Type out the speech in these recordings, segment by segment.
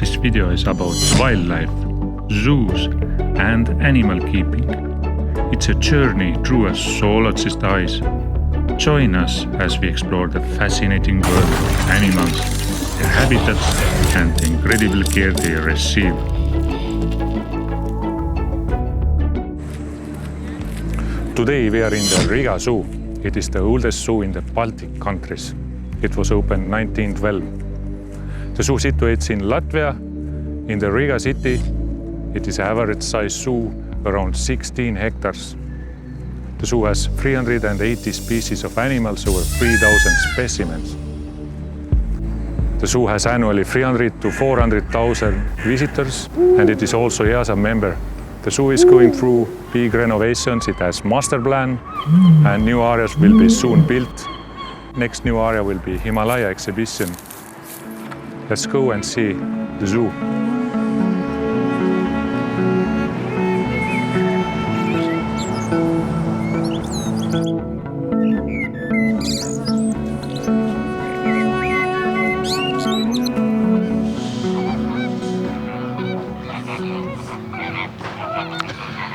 This video is about wildlife, zoos and animal keeping. It's a journey through a zoologist's eyes. Join us as we explore the fascinating world of animals, their habitats and the incredible care they receive. Today we are in the Riga Zoo. It is the oldest zoo in the Baltic countries. It was opened 1912. The zoo situates in Latvia, in the Riga city. It is an average size zoo, around 16 hectares. The zoo has 380 species of animals, over 3,000 specimens. The zoo has annually 300 to 400,000 visitors, and it is also EAZA member. The zoo is going through big renovations. It has master plan, and new areas will be soon built. Next new area will be Himalaya exhibition. Let's go and see the zoo.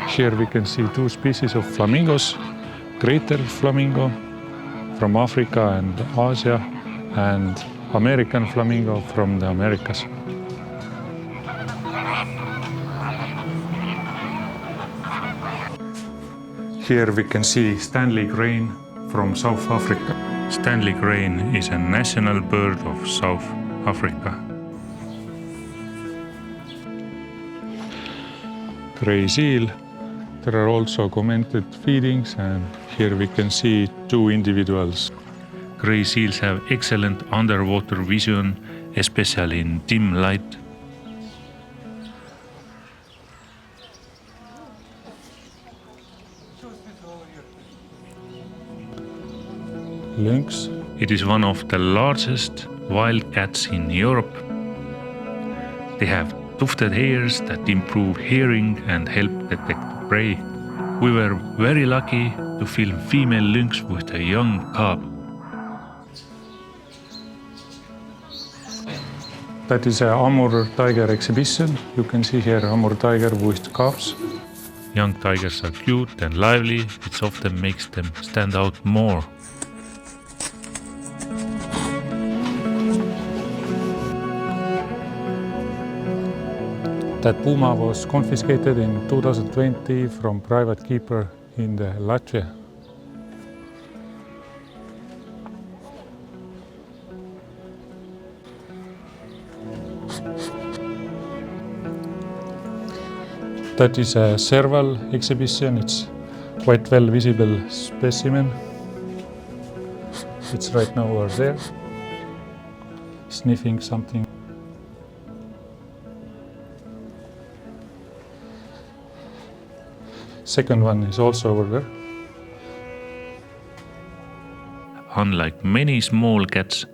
Here we can see two species of flamingos, greater flamingo from Africa and Asia, and American flamingo from the Americas. Here we can see Stanley crane from South Africa. Stanley crane is a national bird of South Africa. Grey seal. There are also commented feedings, and here we can see two individuals. Grey seals have excellent underwater vision, especially in dim light. Lynx. It is one of the largest wild cats in Europe. They have tufted hairs that improve hearing and help detect prey. We were very lucky to film female lynx with a young cub. That is an Amur tiger exhibition. You can see here Amur tiger with cubs. Young tigers are cute and lively, which often makes them stand out more. That Puma was confiscated in 2020 from private keeper in Latvia. That is a Serval exhibition. It's quite well visible specimen. It's right now over there, sniffing something. Second one is also over there. Unlike many small cats,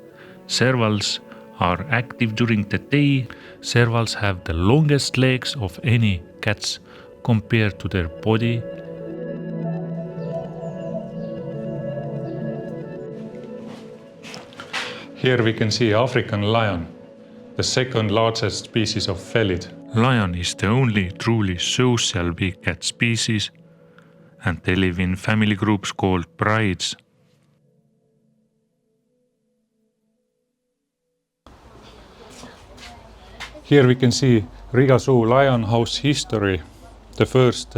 servals are active during the day. Servals have the longest legs of any cats compared to their body. Here we can see African lion, the second largest species of felid. Lion is the only truly social big cat species, and they live in family groups called prides. Here we can see Riga Zoo lion house history. The first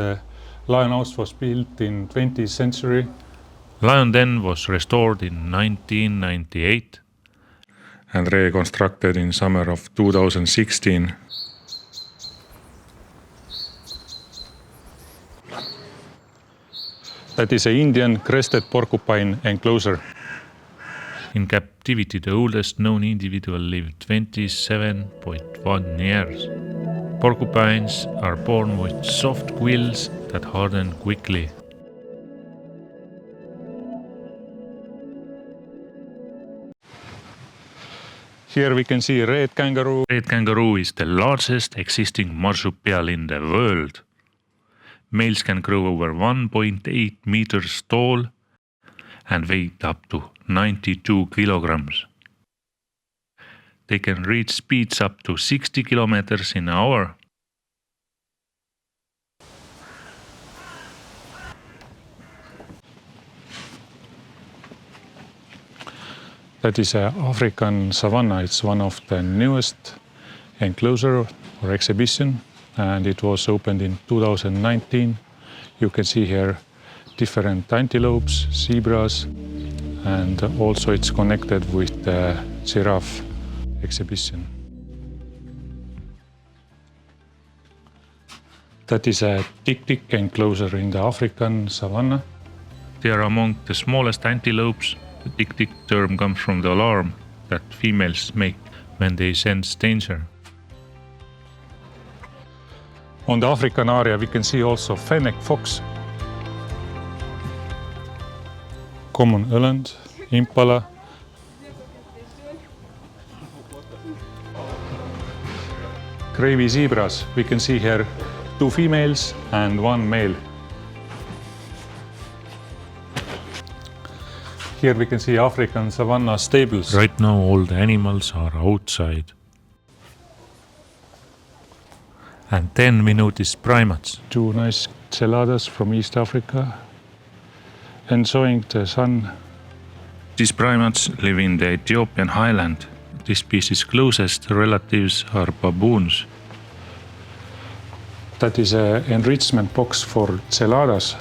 lion house was built in 20th century. Lion den was restored in 1998 and reconstructed in summer of 2016. That is an Indian crested porcupine enclosure. In captivity, the oldest known individual lived 27.1 years. Porcupines are born with soft quills that harden quickly. Here we can see red kangaroo. Red kangaroo is the largest existing marsupial in the world. Males can grow over 1.8 meters tall and weigh up to 92 kilograms. They can reach speeds up to 60 kilometers an hour. That is an African savanna. It's one of the newest enclosure or exhibition, and it was opened in 2019. You can see here different antelopes, zebras, and also it's connected with the giraffe exhibition. That is a tick-tick enclosure in the African savanna. They are among the smallest antelopes. The tick-tick term comes from the alarm that females make when they sense danger. On the African area we can see also fennec fox, common eland, impala, gravy zebras. We can see here 2 females and 1 male. Here we can see African savanna stables. Right now all the animals are outside. And then we notice primates. 2 nice geladas from East Africa, enjoying the sun. These primates live in the Ethiopian highland. This species' closest relatives are baboons. That is an enrichment box for geladas.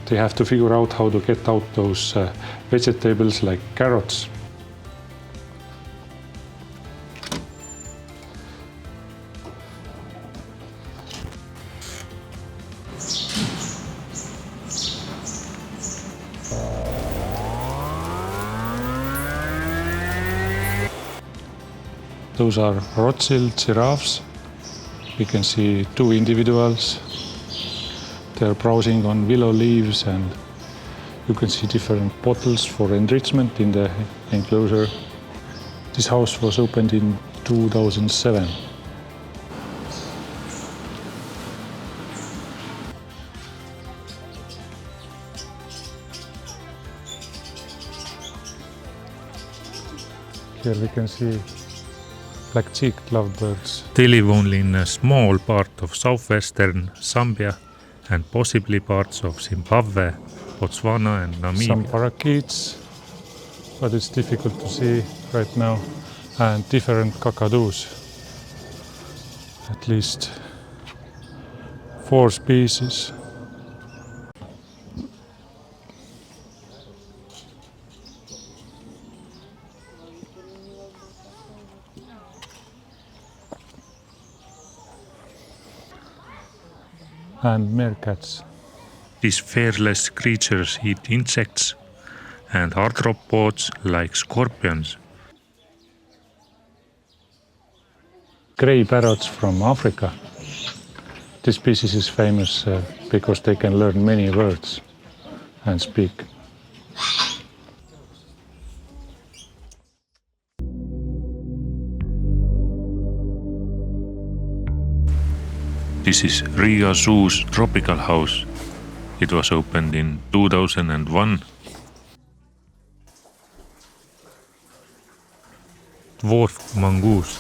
They have to figure out how to get out those vegetables like carrots. Those are Rothschild giraffes. We can see 2 individuals. They're browsing on willow leaves, and you can see different bottles for enrichment in the enclosure. This house was opened in 2007. Here we can see black-cheeked lovebirds. They live only in a small part of southwestern Zambia and possibly parts of Zimbabwe, Botswana and Namibia. Some parakeets, but it's difficult to see right now, and different cakadoos. At least 4 species. And meerkats. These fearless creatures eat insects and arthropods like scorpions. Grey parrots from Africa. This species is famous because they can learn many words and speak. This is Riga Zoo's tropical house. It was opened in 2001. Dwarf mongoose.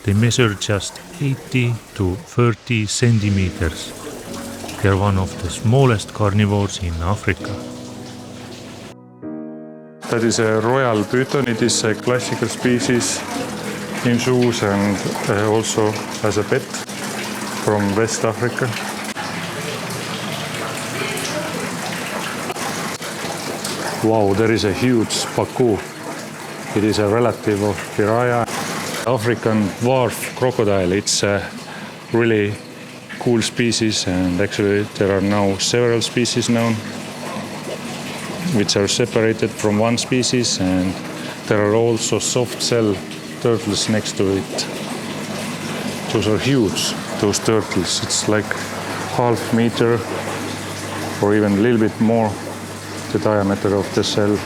They measure just 80 to 30 centimeters. They are one of the smallest carnivores in Africa. That is a royal python. It is a classical species in zoos and also as a pet from West Africa. Wow, there is a huge pacu. It is a relative of piranha. African dwarf crocodile. It's a really cool species, and actually there are now several species known which are separated from one species, and there are also soft shell turtles next to it. Those are huge, those turtles. It's like half meter or even a little bit more the diameter of the shell.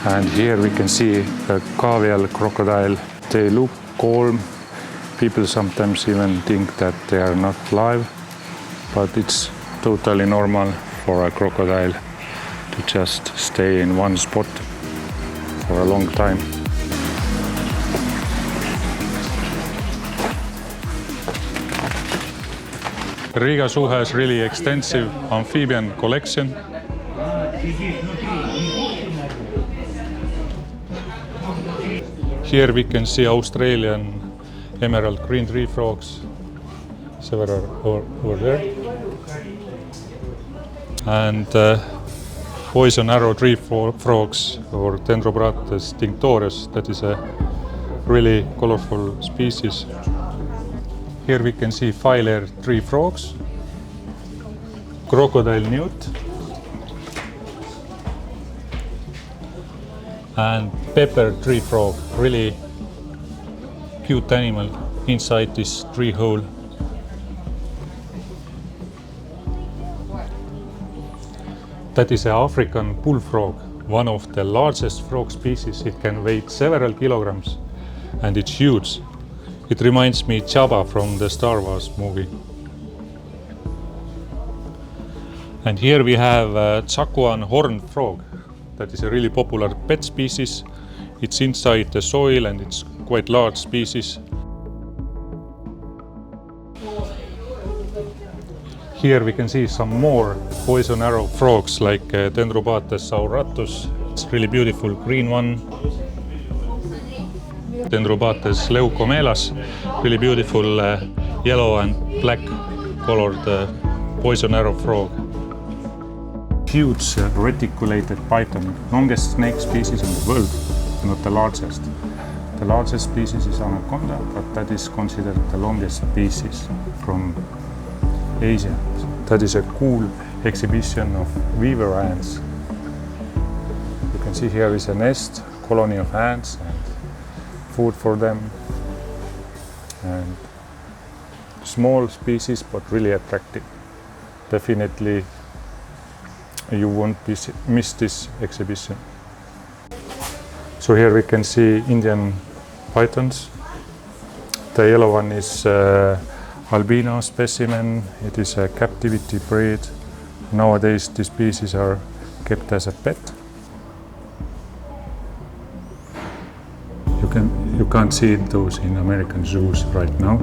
And here we can see a cavial crocodile. They look calm. People sometimes even think that they are not live, but it's totally normal for a crocodile to just stay in one spot for a long time. The Riga Zoo has really extensive amphibian collection. Here we can see Australian emerald green tree frogs, several over there, and poison arrow tree frogs or Dendrobrates tinctorius. That is a really colorful species. Here we can see filaire tree frogs, crocodile newt, and pepper tree frog, really cute animal inside this tree hole. That is an African bullfrog, one of the largest frog species. It can weigh several kilograms and it's huge. It reminds me Jabba from the Star Wars movie. And here we have a Chacuan horned frog. That is a really popular pet species. It's inside the soil and it's quite large species. Here we can see some more poison arrow frogs like Dendrobates sauratus. It's really beautiful green one. Dendrobates leucomelas, really beautiful yellow and black colored poison arrow frog. Huge reticulated python, longest snake species in the world, not the largest. The largest species is anaconda, but that is considered the longest species from Asia. That is a cool exhibition of weaver ants. You can see here is a nest, colony of ants, and food for them. And small species, but really attractive. Definitely you won't miss this exhibition. So here we can see Indian pythons. The yellow one is albino specimen. It is a captivity breed. Nowadays these species are kept as a pet. You can't see those in American zoos right now.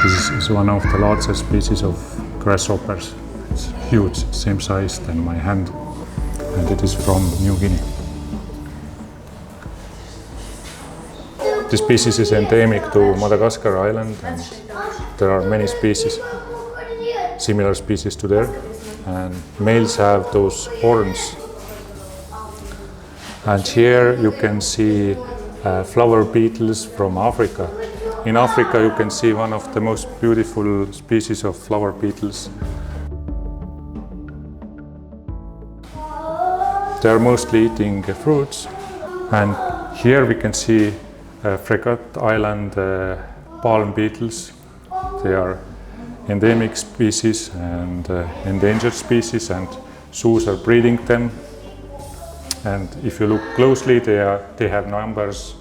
This is one of the largest species of grasshoppers. It's huge, same size than my hand, and it is from New Guinea. This species is endemic to Madagascar island, and there are many species, similar species to there, and males have those horns. And here you can see flower beetles from Africa. In Africa you can see one of the most beautiful species of flower beetles. They are mostly eating fruits, and here we can see Fregat Island palm beetles. They are endemic species and endangered species, and zoos are breeding them. And if you look closely, they have numbers,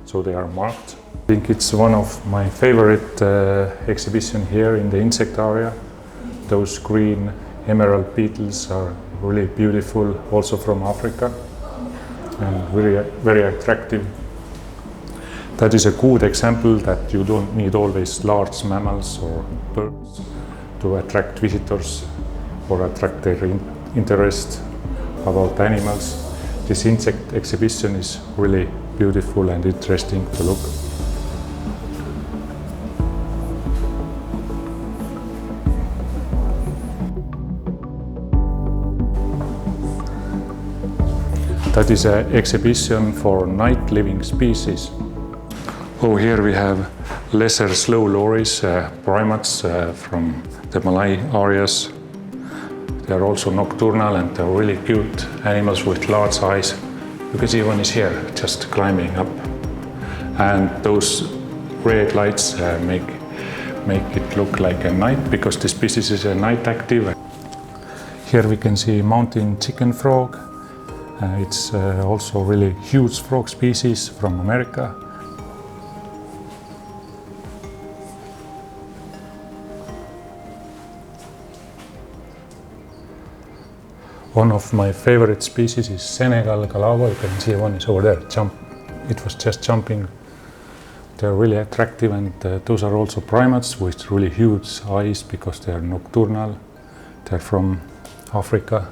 so they are marked. I think it's one of my favorite exhibition here in the insect area. Those green emerald beetles are really beautiful, also from Africa, and very attractive. That is a good example that you don't need always large mammals or birds to attract visitors or attract their interest about animals. This insect exhibition is really beautiful and interesting to look. That is an exhibition for night living species. Oh, here we have lesser slow lories, primates from the Malay areas. They are also nocturnal and they're really cute animals with large eyes. You can see one is here, just climbing up. And those red lights make it look like a night, because the species is a night active. Here we can see mountain chicken frog. It's also really huge frog species from America. One of my favorite species is Senegal Galagos. You can see one is over there. It was just jumping. They're really attractive, and those are also primates with really huge eyes because they are nocturnal. They're from Africa.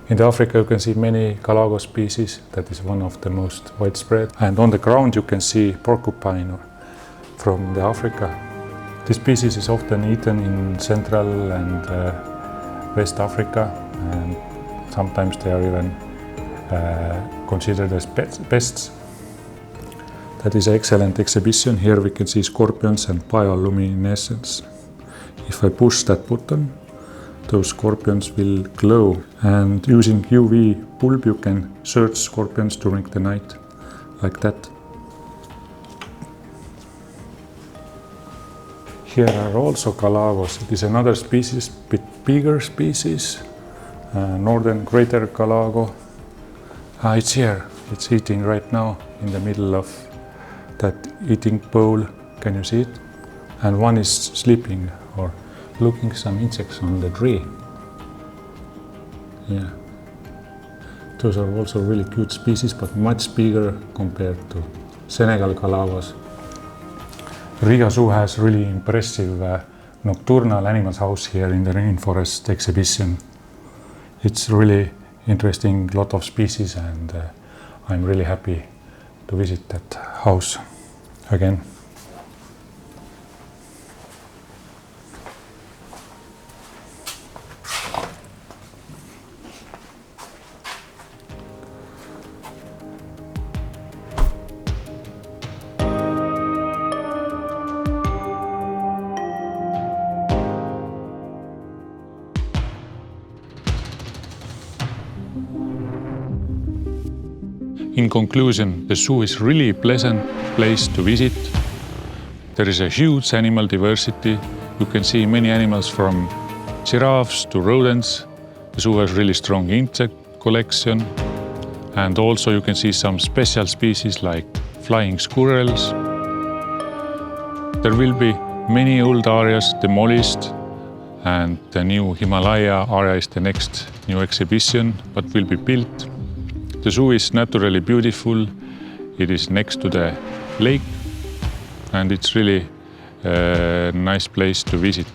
In Africa you can see many Galagos species. That is one of the most widespread. And on the ground you can see porcupine from the Africa. This species is often eaten in Central and West Africa, and sometimes they are even considered as pests. That is an excellent exhibition. Here we can see scorpions and bioluminescence. If I push that button, those scorpions will glow. And using UV bulb you can search scorpions during the night, like that. Here are also Galagos. It is another species, bit bigger species. Northern greater Galagos. It's here. It's eating right now in the middle of that eating bowl. Can you see it? And one is sleeping or looking some insects on the tree. Yeah. Those are also really cute species, but much bigger compared to Senegal Galagos. Riga Zoo has really impressive nocturnal animals house here in the rainforest exhibition. It's really interesting, lot of species, and I'm really happy to visit that house again. In conclusion, the zoo is really a pleasant place to visit. There is a huge animal diversity. You can see many animals from giraffes to rodents. The zoo has really strong insect collection. And also you can see some special species like flying squirrels. There will be many old areas demolished, and the new Himalaya area is the next new exhibition, but will be built. The zoo is naturally beautiful. It is next to the lake, and it's really a nice place to visit.